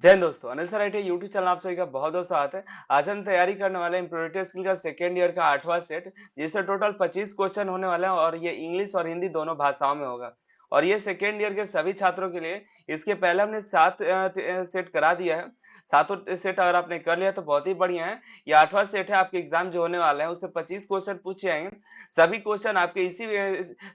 जय हिंद दोस्तों, Anil sir IT YouTube channel आप सभी का बहुत बहुत स्वागत है। आज हम तैयारी करने वाले हैं इम्प्रोरिटी स्किल का सेकेंड ईयर का 8वां सेट, जिससे टोटल 25 क्वेश्चन होने वाले हैं और ये इंग्लिश और हिंदी दोनों भाषाओं में होगा। और ये सेकेंड ईयर के सभी छात्रों के लिए इसके पहले हमने 7 सेट करा दिया है। सातों सेट अगर आपने कर लिया तो बहुत ही बढ़िया है। ये 8वां सेट है, आपके एग्जाम जो होने वाले हैं उससे 25 क्वेश्चन पूछे जाएंगे। सभी क्वेश्चन आपके इसी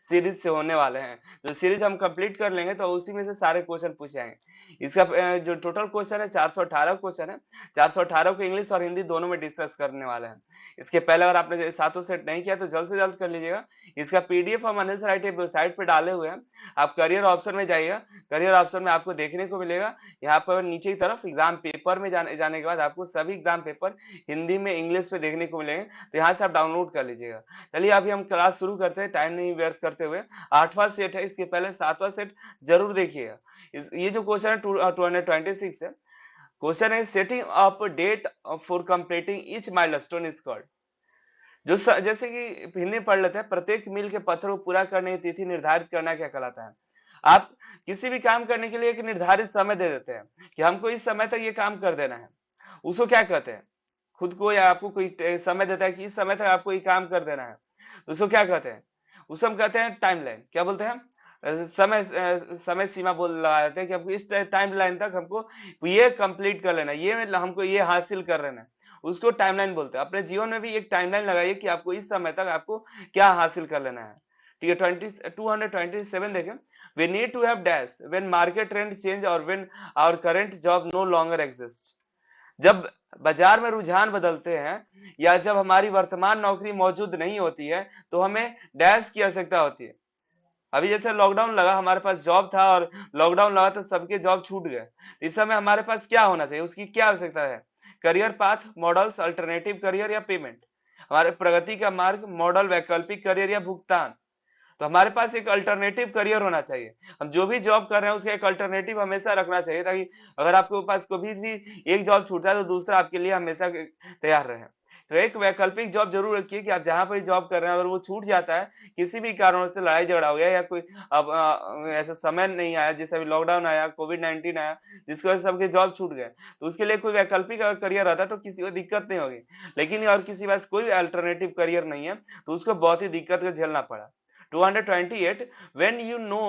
सीरीज से होने वाले हैं। जो सीरीज हम कंप्लीट कर लेंगे तो उसी में से सारे क्वेश्चन पूछे जाएंगे। इसका जो टोटल क्वेश्चन है 418 क्वेश्चन है। 418 को इंग्लिश और हिंदी दोनों में डिस्कस करने वाले हैं। इसके पहले अगर आपने सातों सेट नहीं किया तो जल्द से जल्द कर लीजिएगा। इसका पीडीएफ हम अनिल सर आईटी वेबसाइट पे डाले हुए हैं। आप करियर ऑप्शन में जाइएगा। करियर ऑप्शन में आपको देखने को मिलेगा, यहाँ पर नीचे की तरफ एग्जाम पेपर में जाने के बाद आपको सभी एग्जाम पेपर हिंदी में इंग्लिश में देखने को मिलेंगे। तो यहाँ से आप डाउनलोड कर लीजिएगा। चलिए अभी हम क्लास शुरू करते हैं, टाइम नहीं व्यर्थ करते हुए। 8वां सेट है, इसके पहले 7वां सेट जरूर देखिएगा। ये जो क्वेश्चन है 226 है। क्वेश्चन है setting up date for completing each milestone is called. जैसे कि हिंदी में पढ़ लेते हैं, प्रत्येक मील के पत्थर को पूरा करने की तिथि निर्धारित करना क्या कहलाता है। आप किसी भी काम करने के लिए एक निर्धारित समय दे देते हैं कि हमको इस समय तक ये काम कर देना है, उसको क्या कहते हैं। खुद को या आपको कोई समय देता है कि इस समय तक आपको ये काम कर देना है, तो उसको क्या कहते हैं। उसको हम कहते हैं टाइमलाइन। क्या बोलते हैं, समय सीमा बोल लगा देते हैं कि हमको इस टाइम लाइन तक हमको ये कंप्लीट कर लेना है, ये हमको ये हासिल कर लेना है। उसको टाइमलाइन बोलते हैं। अपने जीवन में भी एक टाइमलाइन लगाइए कि आपको इस समय तक आपको क्या हासिल कर लेना है। ठीक है, 227 देखें। We need to have dash when market trend change और when our current job no longer exist. जब बाजार में रुझान बदलते हैं या जब हमारी वर्तमान नौकरी मौजूद नहीं होती है तो हमें डैश की आवश्यकता होती है। अभी जैसे लॉकडाउन लगा, हमारे पास जॉब था और लॉकडाउन लगा तो सबके जॉब छूट गए। इस समय हमारे पास क्या होना चाहिए, उसकी क्या आवश्यकता है। Career path, models, alternative career या पेमेंट। हमारे प्रगति का मार्ग, मॉडल, वैकल्पिक करियर या भुगतान। तो हमारे पास एक अल्टरनेटिव करियर होना चाहिए। हम जो भी जॉब कर रहे हैं उसका एक अल्टरनेटिव हमेशा रखना चाहिए, ताकि अगर आपके पास कभी भी एक जॉब छूटता है तो दूसरा आपके लिए हमेशा तैयार रहे। तो एक वैकल्पिक जॉब जरूर रखिए कि आप जहां पर जॉब कर रहे हैं अगर वो छूट जाता है, किसी भी कारणों से लड़ाई झगड़ा हो गया या कोई अब ऐसा समय नहीं आया, जैसे अभी लॉकडाउन आया, कोविड-19 आया, जिसकी वजह से सबके जॉब छूट गए, तो उसके लिए कोई वैकल्पिक अगर करियर रहता है तो किसी को दिक्कत नहीं होगी। लेकिन और किसी के पास कोई अल्टरनेटिव करियर नहीं है तो उसको बहुत ही दिक्कत का झेलना पड़ा। 228 when you know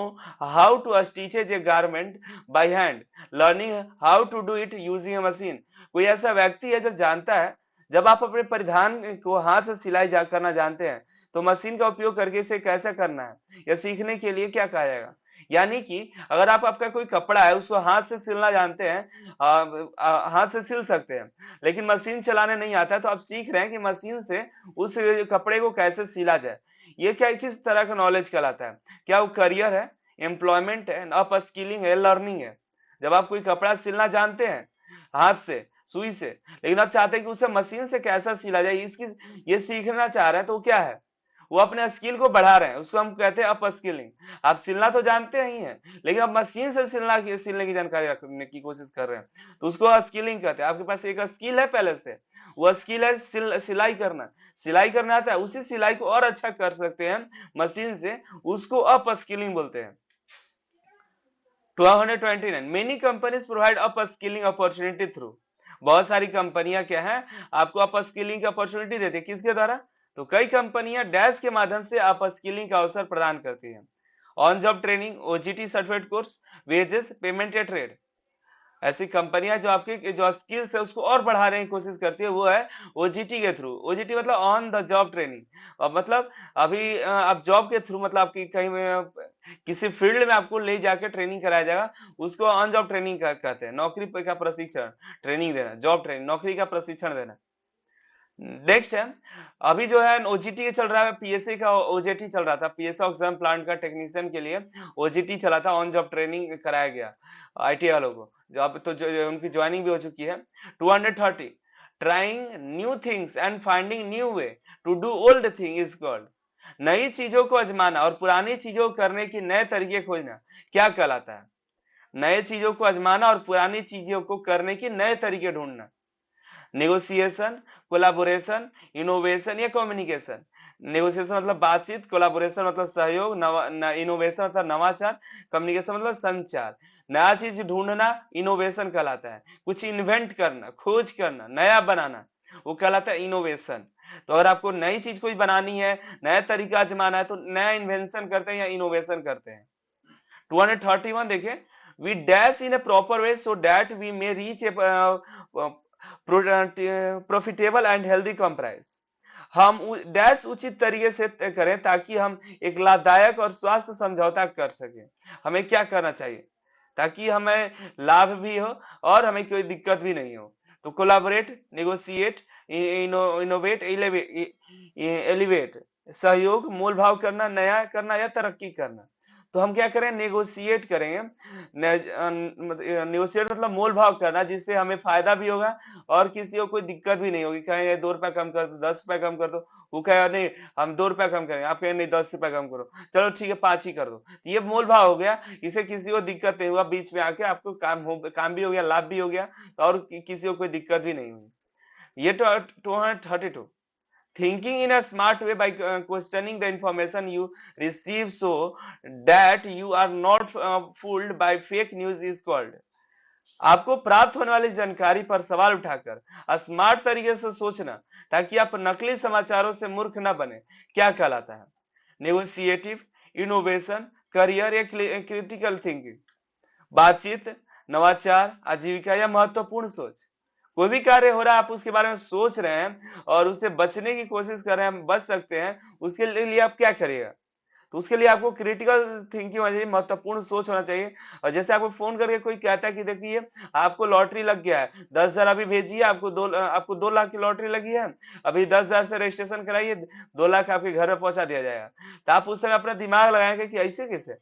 how to stitch a garment by hand, learning how to do it using a machine। कोई ऐसा व्यक्ति है जो जानता है, जब आप अपने परिधान को हाथ से सिलाई करना जानते हैं तो मशीन का उपयोग करके इसे कैसे करना है या सीखने के लिए क्या कहा जाएगा। यानी कि अगर आप आपका कोई कपड़ा है उसको हाथ से सिलना जानते हैं, हाथ से सिल सकते हैं, लेकिन मशीन चलाने नहीं आता है, तो आप सीख रहे हैं कि मशीन से उस कपड़े को कैसे सिला जाए। ये क्या किस तरह का नॉलेज कहलाता है। क्या वो करियर है, एम्प्लॉयमेंट है, अप स्किलिंग है, लर्निंग है। जब आप कोई कपड़ा सिलना जानते हैं हाथ से, सुई से, लेकिन आप चाहते हैं कि उसे मशीन से कैसा सिला जाए, इसकी ये सीखना चाह रहे हैं, तो क्या है, वो अपने स्किल को बढ़ा रहे हैं। उसको हम कहते हैं अप स्किलिंग। आप सिलना तो जानते ही हैं, लेकिन आप मशीन से सिलने की जानकारी रखने की कोशिश कर रहे हैं, तो उसको स्किलिंग कहते हैं। आपके पास एक स्किल है पहले से, वो स्किल है सिलाई करना। सिलाई करना आता है, उसी सिलाई को और अच्छा कर सकते हैं मशीन से, उसको अप स्किलिंग बोलते हैं। 229 many companies provide up skilling opportunity through. बहुत सारी कंपनियां क्या है, आपको अप स्किलिंग की अपॉर्चुनिटी देती है। किसके द्वारा, तो कई कंपनियां डैश के माध्यम से अप स्किलिंग का अवसर प्रदान करती हैं। On job training, OGT certificate course, wages, payment या ट्रेड। ऐसी कंपनियां जो आपकी जो स्किल्स है उसको और बढ़ाने की कोशिश करती है, वो है ओजीटी के थ्रू। ओजीटी मतलब ऑन द जॉब ट्रेनिंग। मतलब अभी आप जॉब के थ्रू, मतलब आपकी कहीं किसी फील्ड में आपको ले जाकर ट्रेनिंग कराया जाएगा, उसको ऑन जॉब ट्रेनिंग कहते हैं। नौकरी का प्रशिक्षण, ट्रेनिंग देना, जॉब ट्रेनिंग, नौकरी का प्रशिक्षण देना। नेक्स्ट है, अभी जो है ओजीटी चल रहा है, पीएससी का ओजीटी चल रहा था, पीएससी ऑक्सीजन प्लांट का टेक्नीशियन के लिए ओजीटी चला था, ऑन जॉब ट्रेनिंग कराया गया आईटी वालों को। जो अब तो जो उनकी ज्वाइनिंग भी हो चुकी है। 230 trying new things and finding new way to do old thing is called. नई चीजों को आजमाना और पुरानी चीजों को करने की नए तरीके खोजना क्या कहलाता है। नए चीजों को आजमाना और पुरानी चीजों को करने की नए तरीके ढूंढना। नेगोशिएशन, कोलैबोरेशन, इनोवेशन या कम्युनिकेशन। नेगोशिएशन मतलब बातचीत, कोलैबोरेशन मतलब सहयोग, इनोवेशन मतलब नवाचार, कम्युनिकेशन मतलब संचार। नया चीज ढूंढना इनोवेशन कहलाता है। कुछ इन्वेंट करना, खोज करना, नया बनाना, वो कहलाता है इनोवेशन। तो अगर आपको नई चीज कोई बनानी है, नया तरीका आजमाना है, तो नया इन्वेंशन करते हैं या इनोवेशन करते हैं। 231 देखिए, we dash in a proper way so that we may reach a profitable and healthy compromise. हम डैश उचित तरीके से करें ताकि हम एक लाभदायक और स्वास्थ्य समझौता कर सकें। हमें क्या करना चाहिए ताकि हमें लाभ भी हो और हमें कोई दिक्कत भी नहीं हो। तो कोलैबोरेट, नेगोशिएट, इनोवेट, एलिवेट, सहयोग, मोल भाव करना, नया करना या तरक्की करना। तो हम क्या करें, नेगोशिएट करेंगे। नेगोशिएट मतलब मोल भाव करना, जिससे हमें फायदा भी होगा और किसी को कोई दिक्कत भी नहीं होगी। कहेंगे 2 रुपया कम कर दो, 10 रुपया कम कर दो, वो कहेगा नहीं हम 2 रुपया कम करेंगे, आप कहेंगे नहीं 10 रुपया कम करो, चलो ठीक है 5 ही कर दो। तो ये मोल भाव हो गया, इसे किसी को दिक्कत नहीं हुआ, बीच में आके आपको काम भी हो गया, लाभ भी हो गया और किसी को कोई दिक्कत भी नहीं हुई। ये तो 232, thinking in a smart way by questioning the information you receive so that you are not fooled by fake news is called। आपको प्राप्त होने वाली जानकारी पर सवाल उठाकर स्मार्ट तरीके से सोचना ताकि आप नकली समाचारों से मूर्ख न बने, क्या कहलाता है? नेगोशिएटिव, इनोवेशन, करियर या क्रिटिकल थिंकिंग। बातचीत, नवाचार, आजीविका या महत्वपूर्ण सोच। कोई भी कार्य हो रहा है, आप उसके बारे में सोच रहे हैं और उससे बचने की कोशिश कर रहे हैं, बच सकते हैं, उसके लिए आप क्या करिएगा? तो उसके लिए आपको क्रिटिकल थिंकिंग होना चाहिए, महत्वपूर्ण सोच होना चाहिए। और जैसे आपको फोन करके कोई कहता है कि देखिए आपको लॉटरी लग गया है, 10,000 अभी भेजिए, आपको 2 लाख की लॉटरी लगी है, अभी 10,000 से रजिस्ट्रेशन कराइए, 2 लाख आपके घर में पहुंचा दिया जाएगा। तो आप उस समय अपना दिमाग लगाएंगे कि ऐसे कैसे,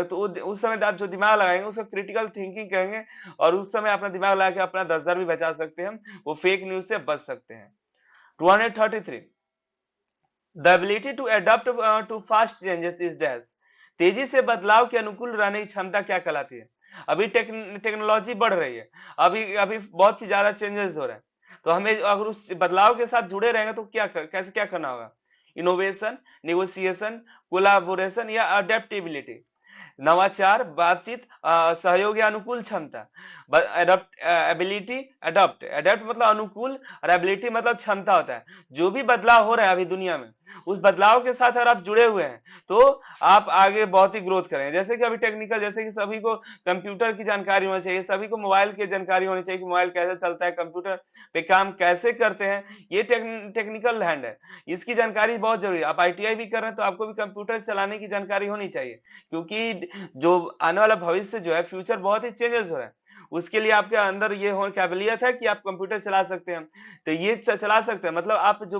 तो उस समय आप जो दिमाग लगाएंगे उसको क्रिटिकल थिंकिंग कहेंगे और उस समय अपना दिमाग लगा के अपना 10,000 भी बचा सकते हैं, वो फेक न्यूज से बच सकते हैं। 233, the ability to adopt to fast changes is dash. तेजी से बदलाव के अनुकूल रहने की क्षमता क्या कहलाती है? अभी टेक्नोलॉजी बढ़ रही है, अभी अभी बहुत ही ज्यादा चेंजेस हो रहे हैं, तो हमें अगर उस बदलाव के साथ जुड़े रहेंगे तो कैसे क्या करना होगा? इनोवेशन, नेगोशिएशन, कोलाबोरेशन या अडेप्टेबिलिटी। नवाचार, बातचीत, सहयोग या अनुकूल क्षमता। एबिलिटी, अडॉप्ट, अडॉप्ट मतलब अनुकूल और एबिलिटी मतलब क्षमता होता है। जो भी बदलाव हो रहा है अभी दुनिया में, उस बदलाव के साथ अगर आप जुड़े हुए हैं तो आप आगे बहुत ही ग्रोथ करेंगे। जैसे कि अभी टेक्निकल, जैसे कि सभी को कंप्यूटर की जानकारी होनी चाहिए, सभी को मोबाइल की जानकारी होनी चाहिए कि मोबाइल कैसे चलता है, कंप्यूटर पे काम कैसे करते हैं, ये टेक्निकल हैंड है, इसकी जानकारी बहुत जरूरी है। आप आईटीआई भी कर रहे हैं तो आपको भी कंप्यूटर चलाने की जानकारी होनी चाहिए, क्योंकि जो आने वाला भविष्य जो है, फ्यूचर बहुत ही चेंजेस हो रहा है, उसके लिए आपके अंदर ये हो काबिलियत है कि आप कंप्यूटर चला सकते हैं। तो ये चला सकते हैं मतलब आप जो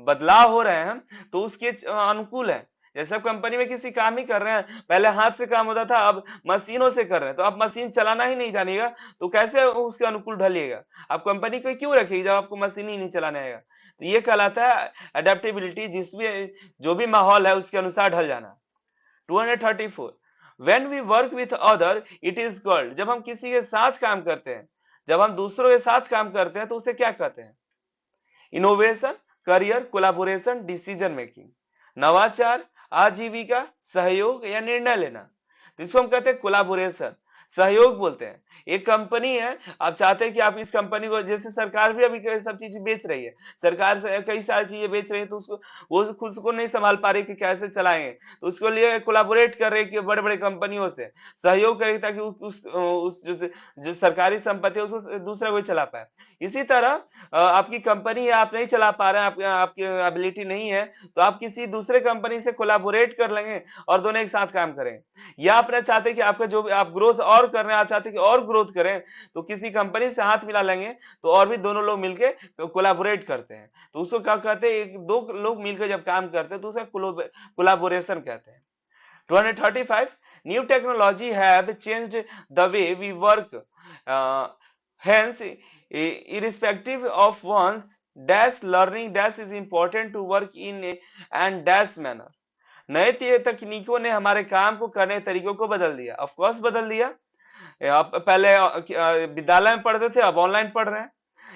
बदलाव हो रहे हैं तो उसके अनुकूल है। जैसे आप कंपनी में किसी काम ही कर रहे हैं, पहले हाथ से काम होता था, अब मशीनों से कर रहे हैं, तो आप मशीन चलाना ही नहीं जानिएगा तो कैसे उसके अनुकूल ढलिएगा? आप कंपनी को क्यों रखिएगा जब आपको मशीन ही नहीं चलाने आएगा? तो ये कहलाता है अडेप्टेबिलिटी, जिसमें जो भी माहौल है उसके अनुसार ढल जाना। 234, when we work with other it is called। जब हम किसी के साथ काम करते हैं, जब हम दूसरों के साथ काम करते हैं तो उसे क्या कहते हैं? Innovation, career, collaboration, decision making. नवाचार, आजीविका, सहयोग या निर्णय लेना। तो इसको हम कहते हैं कोलैबोरेशन, सहयोग बोलते हैं। एक कंपनी है, आप चाहते हैं कि आप इस कंपनी को, जैसे सरकार भी अभी सब चीज बेच रही है, सरकार से कई सारी चीजें बेच रही है, तो उसको वो खुद को नहीं संभाल पा रही कि कैसे चलाएंगे, तो उसके लिए कोलैबोरेट कर रहे हैं कि बड़े बड़े कंपनियों से सहयोग करें ताकि उस जो सरकारी संपत्ति है उसको दूसरा कोई चला पाए। इसी तरह आपकी कंपनी है, आप नहीं चला पा रहे हैं, आपकी एबिलिटी नहीं है, तो आप किसी दूसरे कंपनी से कोलैबोरेट कर लेंगे और दोनों एक साथ काम करेंगे। या आप चाहते हैं कि आपका जो भी आप ग्रोथ और कर रहे हैं, आप चाहते हैं कि और ग्रोथ करें, तो किसी कंपनी से हाथ मिला लेंगे तो और भी दोनों लोग मिलके कोलैबोरेट करते हैं, तो उसको क्या कहते हैं? एक दो लोग मिलकर जब काम करते हैं तो उसे कोलैबोरेशन कहते हैं। 235, new technology have changed the way we work, hence irrespective of one's dash learning dash is important to work in a and dash manner। नए तकनीकों ने हमारे काम को करने के तरीकों को बदल दिया, ऑफ कोर्स बदल दिया। आप पहले विद्यालय में पढ़ते थे, अब ऑनलाइन पढ़ रहे हैं।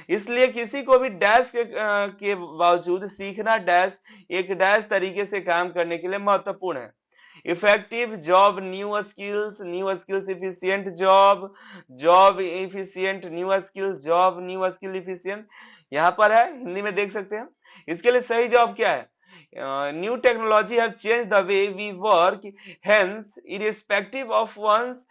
इसलिए किसी को भी डैश के बावजूद सीखना डैश एक डैश तरीके से काम करने के लिए महत्वपूर्ण है। Effective job new skills efficient job, job efficient new skill efficient. यहाँ पर है, हिंदी में देख सकते हैं। इसके लिए सही जवाब क्या है? New technology have change the way we work, hence irrespective of ones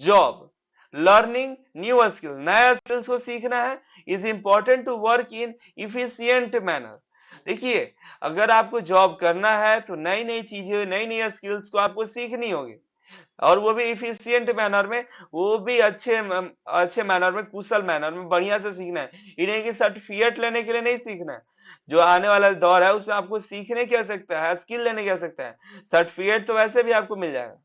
job learning new skill, नया स्किल्स को सीखना है is important to work in efficient manner. देखिए, अगर आपको जॉब करना है तो नई नई चीजें, नई नई स्किल्स को आपको सीखनी होगी, और वो भी इफिशियंट मैनर में, वो भी अच्छे मैनर में, कुशल मैनर में, बढ़िया से सीखना है। ये नहीं कि सर्टिफिकेट लेने के लिए नहीं सीखना है। जो आने वाला दौर है उसमें आपको सीखने की आवश्यकता है, स्किल लेने की आवश्यकता है। सर्टिफिकेट तो वैसे भी आपको मिल जाएगा।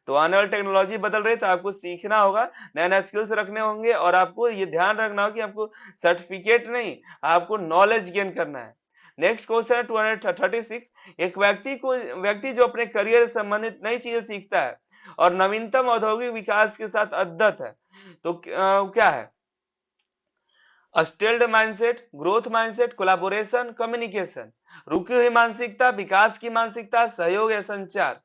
तो आने वाली टेक्नोलॉजी बदल रही है, तो आपको सीखना होगा, नए नए स्किल्स रखने होंगे, और आपको ये ध्यान रखना होगा कि आपको सर्टिफिकेट नहीं, आपको नॉलेज गेन करना है। नेक्स्ट क्वेश्चन है 236। एक व्यक्ति जो अपने करियर से संबंधित नई चीजें सीखता है और नवीनतम औद्योगिक विकास के साथ अद्यत है, तो क्या है? Stealth mindset, growth mindset, collaboration, communication, रुकी हुई मानसिकता, विकास की मानसिकता, सहयोग या संचार।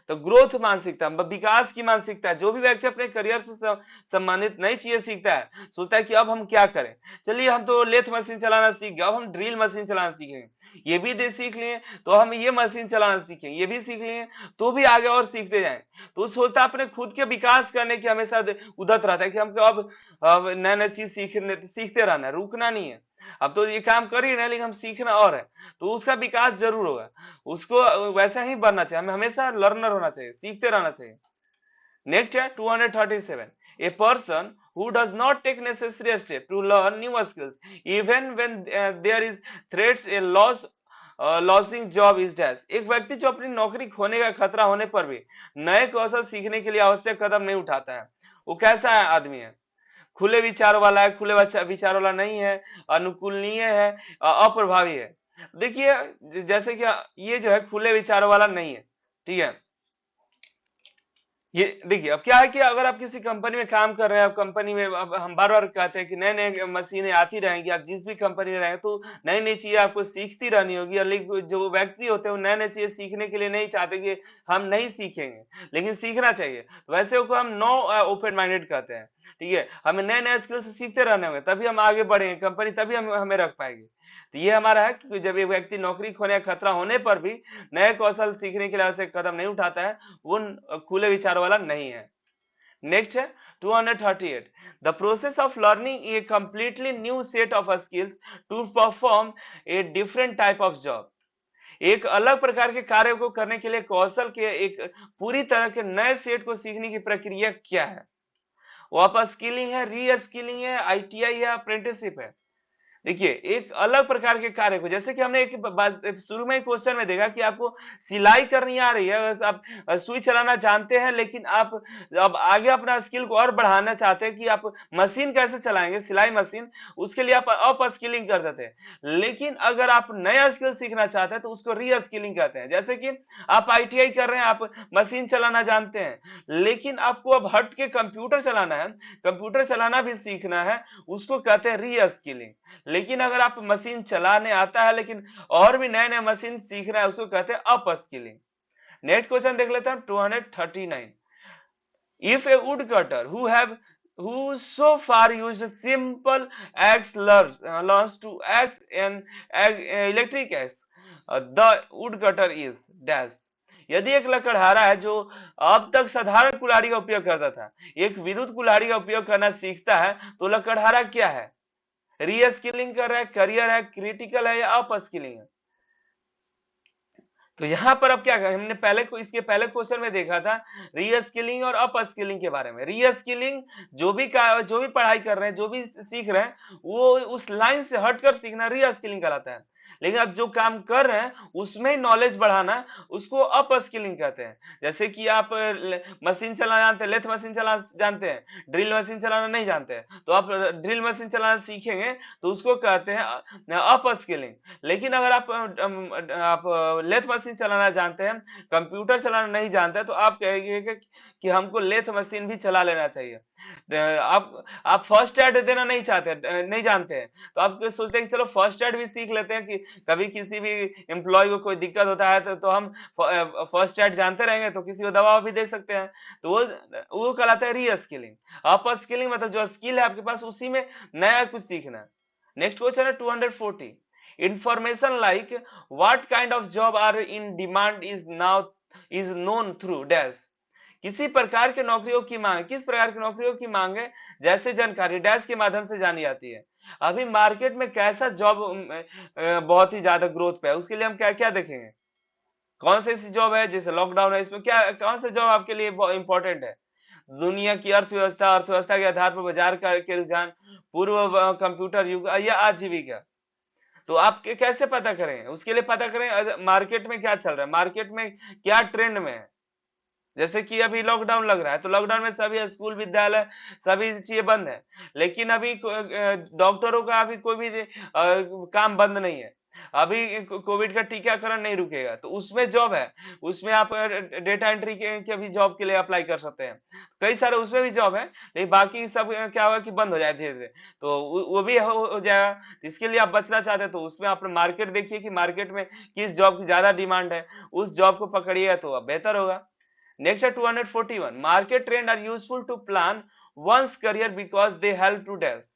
तो ग्रोथ मानसिकता, विकास की मानसिकता, जो भी व्यक्ति अपने करियर से संबंधित नई चीजें सीखता है, सोचता है कि अब हम क्या करें, चलिए हम तो लेथ मशीन चलाना सीख गए, अब हम ड्रिल मशीन चलाना सीखेंगे, ये भी दे सीख लिए तो हम ये मशीन चलाना सीखेंगे, ये भी सीख लिए तो भी आगे और सीखते जाएं। तो सोचता है अपने खुद के विकास करने की हमेशा उद्यत रहता है कि हमको अब नए नए चीज सीखते रहना है, रुकना नहीं है। अब तो ये काम कर ही रहे हैं, लेकिन हम सीखना और है, तो उसका विकास जरूर होगा। उसको वैसा ही बनना चाहिए, हमें हमेशा लर्नर होना चाहिए, सीखते रहना चाहिए। नेक्स्ट है 237। A person who does not take necessary step to learn new skills even when there is threats a losing job is dash। एक व्यक्ति जो अपनी नौकरी खोने का खतरा होने पर भी नए कौशल सीखने के लिए आवश्यक कदम नहीं उठाता है, वो कैसा है आदमी है? खुले विचार वाला है, खुले विचार वाला नहीं है, अनुकूलनीय है, अप्रभावी है। देखिए, जैसे कि ये जो है खुले विचार वाला नहीं है, ठीक है। ये देखिए, अब क्या है कि अगर आप किसी कंपनी में काम कर रहे हैं, आप कंपनी में, अब हम बार बार कहते हैं कि नए नए मशीनें आती रहेंगी, आप जिस भी कंपनी में रहेंगे तो नई नई चीजें आपको सीखती रहनी होगी। और लेकिन जो व्यक्ति होते हैं वो नए नए चीजें सीखने के लिए नहीं चाहते कि हम नहीं सीखेंगे, लेकिन सीखना चाहिए। तो वैसे को हम नो ओपन माइंडेड कहते हैं, ठीक है। हमें नए नए स्किल्स सीखते रहने होंगे, तभी हम आगे बढ़ेंगे, कंपनी तभी हमें रख पाएगी। तो ये हमारा है कि जब एक व्यक्ति नौकरी खोने का खतरा होने पर भी नए कौशल सीखने के लिए आवश्यक कदम नहीं उठाता है, वो खुले विचार वाला नहीं है। नेक्स्ट है 238। The process of learning a completely new set of skills to perform a different type of job. एक अलग प्रकार के कार्य को करने के लिए कौशल के एक पूरी तरह के नए सेट को सीखने की प्रक्रिया क्या है? वो अप स्किलिंग है, री स्किलिंग है, आईटीआई है, अप्रेंटिसशिप है। देखिए, एक अलग प्रकार के कार्य को, जैसे कि हमने एक शुरू में क्वेश्चन में देखा कि आपको सिलाई करनी आ रही है, बस आप सुई चलाना जानते हैं, लेकिन आप अब आगे अपना स्किल को और बढ़ाना चाहते हैं कि आप मशीन कैसे चलाएंगे, सिलाई मशीन, उसके लिए आप अप स्किलिंग कर देते हैं। लेकिन अगर आप नया स्किल सीखना चाहते हैं तो उसको री स्किलिंग कहते हैं। जैसे कि आप आईटीआई कर रहे हैं, आप मशीन चलाना जानते हैं, लेकिन आपको अब हट के कंप्यूटर चलाना है, कंप्यूटर चलाना भी सीखना है, उसको कहते हैं री स्किलिंग। लेकिन अगर आप मशीन चलाने आता है लेकिन और भी नए नए मशीन सीख रहा है, उसको कहते हैं अप स्किलिंग। नेक्स्ट क्वेश्चन देख लेते हैं 239। If A would cutter who so far used simple axe learns to axe an electric axe, the woodcutter is dash। यदि एक लकड़हारा है जो अब तक साधारण कुल्हाड़ी का उपयोग करता था, एक विद्युत कुल्हाड़ी का उपयोग करना सीखता है, तो लकड़हारा क्या है? री स्किलिंग कर रहा है, करियर है, क्रिटिकल है, या अप स्किलिंग है? तो यहां पर अब क्या करें, हमने इसके पहले क्वेश्चन में देखा था री स्किलिंग और अप स्किलिंग के बारे में। री स्किलिंग जो भी पढ़ाई कर रहे हैं, जो भी सीख रहे हैं, वो उस लाइन से हटकर सीखना री स्किलिंग कहलाता है। लेकिन अब जो काम कर रहे हैं उसमें ही नॉलेज बढ़ाना, उसको अप स्किलिंग कहते हैं। जैसे कि आप मशीन चलाना जानते हैं, लेथ मशीन चलाना जानते हैं, ड्रिल मशीन चलाना नहीं जानते हैं, तो आप ड्रिल मशीन चलाना सीखेंगे तो उसको कहते हैं अप स्किलिंग। लेकिन अगर आप लेथ मशीन चलाना जानते हैं, कंप्यूटर चलाना नहीं जानते, तो आप कहेंगे कि हमको लेथ मशीन भी चला लेना चाहिए। आप फर्स्ट एड देना नहीं चाहते, नहीं जानते हैं, तो आप सोचते हैं कि चलो फर्स्ट एड भी सीख लेते हैं कि कभी किसी भी एम्प्लॉय को कोई दिक्कत होता है तो हम फर्स्ट एड जानते रहेंगे तो किसी को दवा भी दे सकते हैं। तो वो कहलाता है री स्किलिंग। अप स्किलिंग मतलब जो स्किल है आपके पास उसी में नया कुछ सीखना। नेक्स्ट क्वेश्चन है 240। Information like what kind of job are in demand is now is known through dash. किसी प्रकार की नौकरियों की मांग, किस प्रकार की नौकरियों की मांग है, जैसे जानकारी डैश के माध्यम से जानी जाती है। अभी मार्केट में कैसा जॉब बहुत ही ज्यादा ग्रोथ पे है, उसके लिए हम क्या क्या देखेंगे, कौन सी ऐसी जॉब है जैसे लॉकडाउन है, इसमें क्या कौन सा जॉब आपके लिए इंपॉर्टेंट है। दुनिया की अर्थव्यवस्था, अर्थव्यवस्था के आधार पर बाजार के रुझान, पूर्व कंप्यूटर युग या आजीविका। तो आप कैसे पता करें, उसके लिए पता करें मार्केट में क्या चल रहा है, मार्केट में क्या ट्रेंड में है। जैसे कि अभी लॉकडाउन लग रहा है तो लॉकडाउन में सभी स्कूल विद्यालय सभी चीजें बंद है, लेकिन अभी डॉक्टरों का अभी कोई भी काम बंद नहीं है। अभी कोविड का टीकाकरण नहीं रुकेगा तो उसमें जॉब है, उसमें आप डेटा एंट्री के भी जॉब के लिए अप्लाई कर सकते हैं। कई सारे उसमें भी जॉब है, लेकिन बाकी सब क्या होगा कि बंद हो जाए धीरे धीरे, तो वो भी हो जाएगा। इसके लिए आप बचना चाहते हैं तो उसमें आप मार्केट देखिए कि मार्केट में किस जॉब की ज्यादा डिमांड है, उस जॉब को पकड़िएगा तो अब बेहतर होगा। Next at 241, market trend are useful to plan one's career because they help to dash।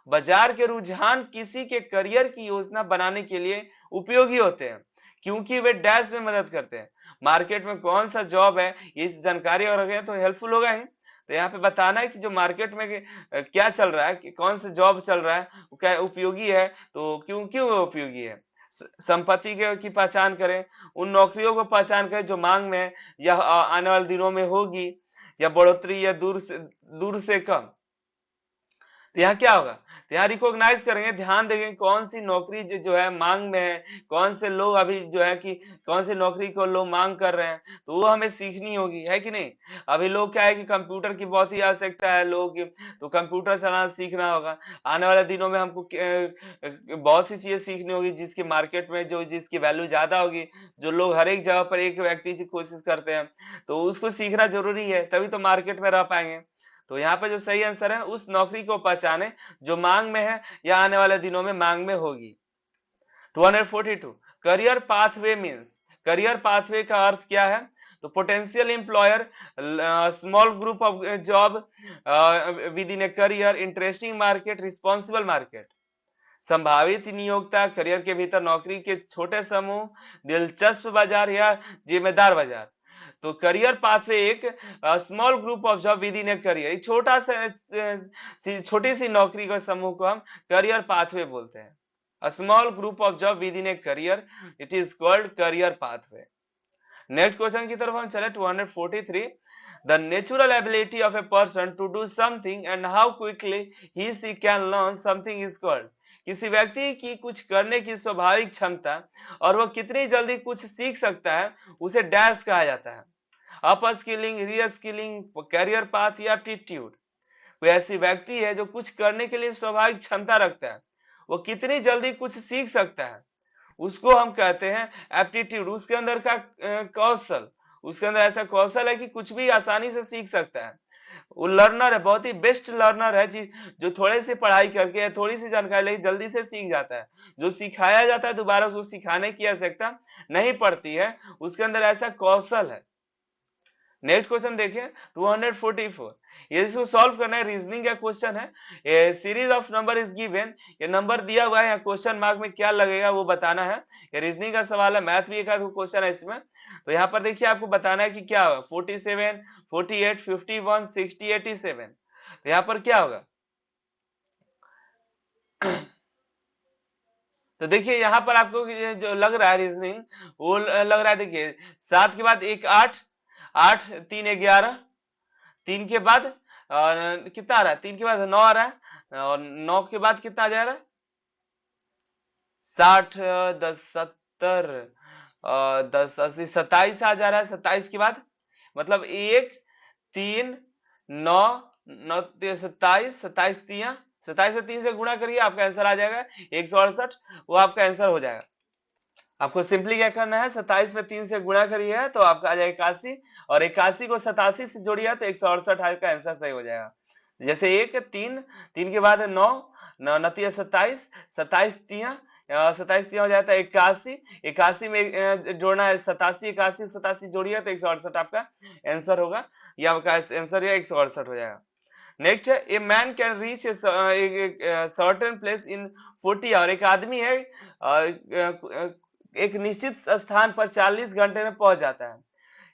बाजार के रुझान किसी के करियर की योजना बनाने के लिए उपयोगी होते हैं क्योंकि वे डैश में मदद करते हैं। मार्केट में कौन सा जॉब है इस जानकारी और रखें तो हेल्पफुल होगा ही। तो यहाँ पे बताना है कि जो मार्केट में क्या चल रहा है, कौन सा जॉब चल रहा है, क्या उपयोगी है, तो क्यों क्यों उपयोगी है। संपत्ति की पहचान करें, उन नौकरियों को पहचान करें जो मांग में है या आने वाले दिनों में होगी, या बढ़ोतरी या दूर से कम। तो यहाँ क्या होगा, तो यहाँ रिकॉग्नाइज करेंगे, ध्यान देंगे कौन सी नौकरी जो है मांग में है, कौन से लोग अभी जो है कि कौन सी नौकरी को लोग मांग कर रहे हैं, तो वो हमें सीखनी होगी, है कि नहीं। अभी लोग क्या है कि कंप्यूटर की बहुत ही आवश्यकता है लोगों की, तो कंप्यूटर चलाना सीखना होगा। आने वाले दिनों में हमको बहुत सी चीजें सीखनी होगी जिसकी मार्केट में जो जिसकी वैल्यू ज्यादा होगी, जो लोग हर एक जगह पर एक व्यक्ति की कोशिश करते हैं, तो उसको सीखना जरूरी है, तभी तो मार्केट में रह पाएंगे। तो यहाँ पे जो सही आंसर है उस नौकरी को पहचाने जो मांग में है या आने वाले दिनों में मांग में होगी। 242 career pathway means, career pathway का अर्थ क्या है, तो potential employer, small group of job with in a career, interesting market, responsible market. संभावित नियोक्ता, करियर के भीतर नौकरी के छोटे समूह, दिलचस्प बाजार या जिम्मेदार बाजार। तो करियर पाथवे एक small group of job with in a career, छोटा सा छोटी सी नौकरी का समूह को हम करियर पाथवे बोलते हैं। A small group of job within a career, it is called career pathway। Next question की तरफ हम चले 243। The natural ability of a person to do something and how quickly he she can learn something is called. किसी व्यक्ति की कुछ करने की स्वाभाविक क्षमता और वह कितनी जल्दी कुछ सीख सकता है उसे डैश कहा जाता है। अप स्किलिंग, री स्किलिंग, कैरियर पाथ या एप्टीट्यूड। कोई ऐसी व्यक्ति है जो कुछ करने के लिए स्वाभाविक क्षमता रखता है, वो कितनी जल्दी कुछ सीख सकता है, उसको हम कहते हैं एप्टीट्यूड। उसके अंदर का कौशल, उसके अंदर ऐसा कौशल है कि कुछ भी आसानी से सीख सकता है। वो लर्नर है, बहुत ही बेस्ट लर्नर है जी, जो थोड़े से पढ़ाई करके थोड़ी सी जानकारी लेके जल्दी से सीख जाता है। जो सिखाया जाता है दोबारा उसको सिखाने की आवश्यकता नहीं पड़ती है, उसके अंदर ऐसा कौशल है। नेक्स्ट क्वेश्चन देखिए 244। ये इसको सॉल्व करना है, रीजनिंग का क्वेश्चन है। A series of number is given, ये नंबर दिया हुआ है, यहाँ क्वेश्चन मार्क में क्या लगेगा वो बताना है। ये रीजनिंग का सवाल है, मैथ भी एक क्वेश्चन है इसमें। तो यहाँ पर देखिए आपको बताना है कि क्या होगा, 47, 48, 51, 60, 87। तो यहाँ पर क्या होगा, तो देखिए यहाँ पर आपको जो लग रहा है रीजनिंग, वो लग रहा है, देखिए 7 के बाद एक 8, 8 3 11, 3 के बाद और कितना आ रहा है, 3 के बाद 9 आ रहा है, और 9 के बाद कितना आ जा रहा है, 60, 10 70, 10 80, 27 आ जा रहा है। 27 के बाद मतलब 1 3 9, 9 27, 27 तिया 27 3 से गुणा करिए, आपका आंसर आ जाएगा 168, वो आपका आंसर हो जाएगा। आपको सिंपली क्या करना है, 27 में 3 से गुणा करिए तो आपका आ जाएगा 81, और 81 को 87 से जोड़िए तो 168 का आंसर सही हो जाएगा। जैसे 1 3 3 के बाद 9 9 9 27 27 तिया 27 तिया हो जाता है 81 81 में जोड़ना है 87 81 87 जोड़िए तो 168 आपका आंसर होगा। ये आपका आंसर है 168 हो जाएगा। नेक्स्ट है a man can reach certain place in 40 hour. एक आदमी है एक निश्चित स्थान पर 40 घंटे में पहुंच जाता है।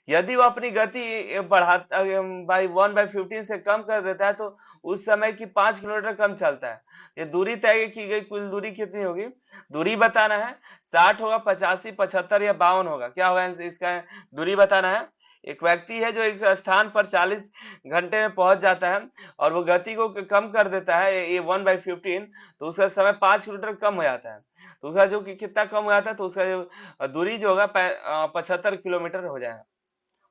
यदि वो अपनी गति बढ़ाता बाई 1/15 से कम कर देता है तो उस समय की 5 किलोमीटर कम चलता है। ये दूरी तय की गई कुल दूरी कितनी होगी? दूरी बताना है। 60 होगा, 85, 75 या 52 होगा। क्या होगा इसका? दूरी बताना है। एक व्यक्ति है जो एक स्थान पर 40 घंटे में पहुंच जाता है और वो गति को कम कर देता है ये 1/15, तो उसका समय 5 किलोमीटर कम हो जाता है। तो उसका जो कितना कम हो जाता है तो उसका जो दूरी जो होगा 75 किलोमीटर हो जाएगा।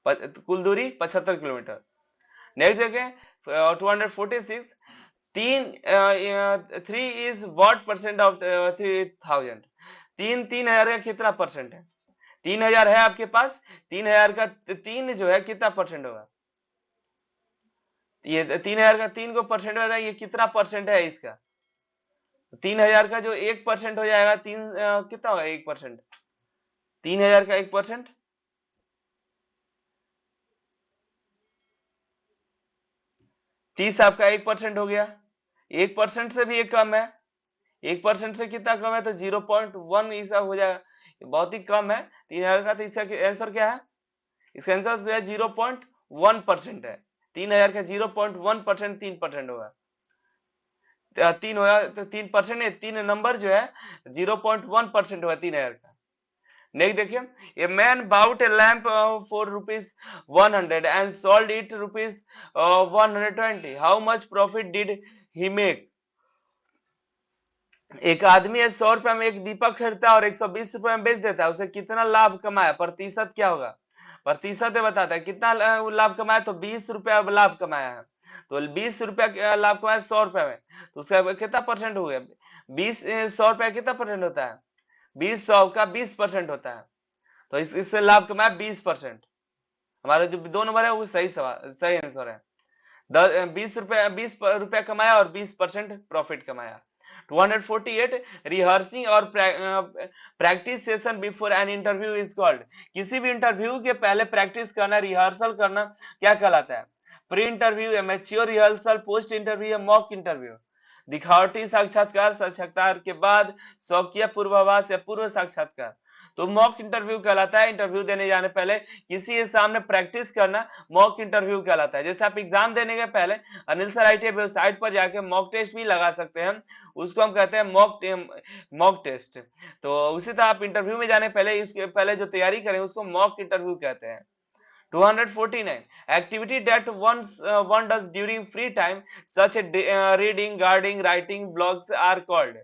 कुल दूरी 75 किलोमीटर। नेक्स्ट देखें 246 3 इज व्हाट परसेंट ऑफ 3000। 3000 का कितना परसेंट है? 3000 है आपके पास, 3000 का 3 जो है कितना परसेंट होगा? ये 3000 का 3 को परसेंट में ये कितना परसेंट है इसका? 3000 का जो 1% हो जाएगा, 3 कितना होगा 1%? 3000 का 1%, 30 आपका 1% हो गया। 1% से भी ये कम है। 1% से कितना कम है? तो 0.1 ऐसा हो जाएगा। बहुत ही कम है 3000 का। तो इसका आंसर क्या है? इसका आंसर जो है 0.1% है। 3000 का 0.1% 3% होगा। 3 होगा तो 3% है। 3 नंबर जो है 0.1% हुआ 3000 का। नेक्स्ट देखिए a man bought a lamp for ₹100 and sold it ₹120। How much profit did he make? एक आदमी है 100 रुपए में एक दीपक खरीदता है और 120 रुपए में बेच देता है। उसे कितना लाभ कमाया? प्रतिशत क्या होगा? प्रतिशत बताता है कितना लाभ कमाया। तो 20 रुपया लाभ कमाया है। तो 20 रुपया लाभ कमाया 100 रुपए में, तो उसका कितना परसेंट हो गया? 20 100 रुपया कितना परसेंट होता है? 20 100 का 20% होता है। तो इससे लाभ कमाया 20%। हमारा जो 2 नंबर है वो सही सवाल, सही आंसर है। 20 रुपया कमाया और 20% प्रॉफिट कमाया। 248 रिहर्सिंग और practice session before an interview is called. किसी भी इंटरव्यू के पहले प्रैक्टिस करना, रिहर्सल करना क्या कहलाता है? Pre interview, amateur rehearsal, post interview या मॉक इंटरव्यू? दिखावटी साक्षात्कार, साक्षात्कार के बाद, शौकिया पूर्वाभास या पूर्व साक्षात्कार? तो मॉक इंटरव्यू कहलाता है। इंटरव्यू देने जाने पहले किसी के सामने प्रैक्टिस करना मॉक इंटरव्यू कहलाता है। जैसे आप एग्जाम देने के पहले अनिल सर आईटीआई वेबसाइट पर जाके मॉक टेस्ट भी लगा सकते हैं, उसको हम कहते हैं मॉक टेस्ट। तो उसी तरह आप इंटरव्यू में जाने पहले इसके पहले जो तैयारी करें उसको मॉक इंटरव्यू कहते हैं। 249 activity that one does during free time such as reading, gardening, writing, blogs are called।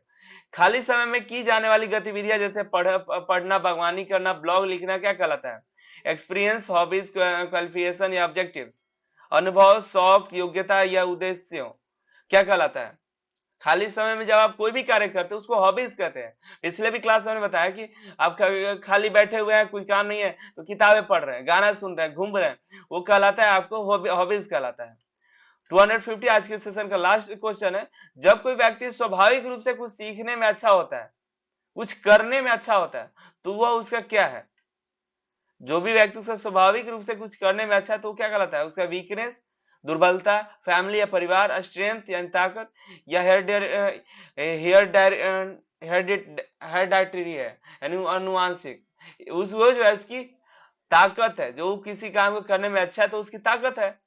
खाली समय में की जाने वाली गतिविधियां जैसे पढ़ना, बागवानी करना, ब्लॉग लिखना क्या कहलाता है? एक्सपीरियंस, हॉबीज, क्वालिफिकेशन या ऑब्जेक्टिव्स? अनुभव, शौक, योग्यता या उद्देश्यों क्या कहलाता है? खाली समय में जब आप कोई भी कार्य करते हैं उसको हॉबीज कहते हैं। पिछले भी क्लास में मैंने बताया कि आप खाली बैठे हुए हैं, कोई काम नहीं है तो किताबें पढ़ रहे हैं, गाना सुन रहे हैं, घूम रहे हैं, वो कहलाता है आपको हॉबीज कहलाता है। 250 आज के सेशन का लास्ट क्वेश्चन है। जब कोई व्यक्ति स्वाभाविक रूप से कुछ सीखने में अच्छा होता है, कुछ करने में अच्छा होता है, तो वह उसका क्या है? जो भी व्यक्ति उसका स्वाभाविक रूप से कुछ करने में अच्छा है तो क्या कहलाता है? उसका वीकनेस, दुर्बलता, फैमिली या परिवार, स्ट्रेंथ यानी ताकत, या हेरेडिटरी है यानी अनुवांशिक। उस वो जो है उसकी ताकत है, जो किसी काम को करने में अच्छा है तो उसकी ताकत है।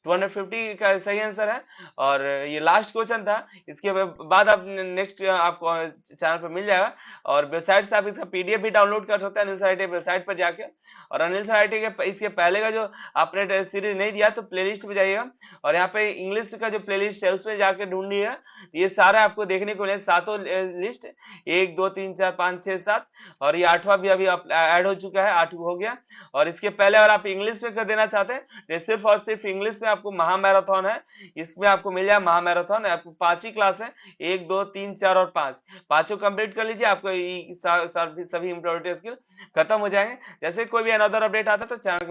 250 का सही आंसर है। और ये लास्ट क्वेश्चन था। इसके बाद आप नेक्स्ट आपको चैनल पर मिल जाएगा और वेबसाइट से आप इसका पीडीएफ भी डाउनलोड कर सकते हैं अनिल सर आईटीआई वेबसाइट पर जाके। और अनिल सर आईटीआई के इसके पहले का जो आपने सीरीज नहीं दिया तो प्लेलिस्ट में जाइएगा और यहाँ पे इंग्लिश का जो प्लेलिस्ट है उसमें जाके ढूंढिएगा। ये सारा आपको देखने को मिले, सातों लिस्ट 1 2 3 4 5 6 7 और ये 8वां भी अभी ऐड हो चुका है, 8 हो गया। और इसके पहले अगर आप इंग्लिश में कर देना चाहते हैं तो सिर्फ और सिर्फ इंग्लिश में आपको महामैराथन है, इसमें आपको मिल जाए महामैराथन। आपको 5 ही क्लास है, 1 2 3 4 और 5, पांचों कंप्लीट कर लीजिए, आपको सभी इंप्लॉयमेंट स्किल खत्म हो जाएंगे। जैसे कोई भी अनदर अपडेट आता है तो चैनल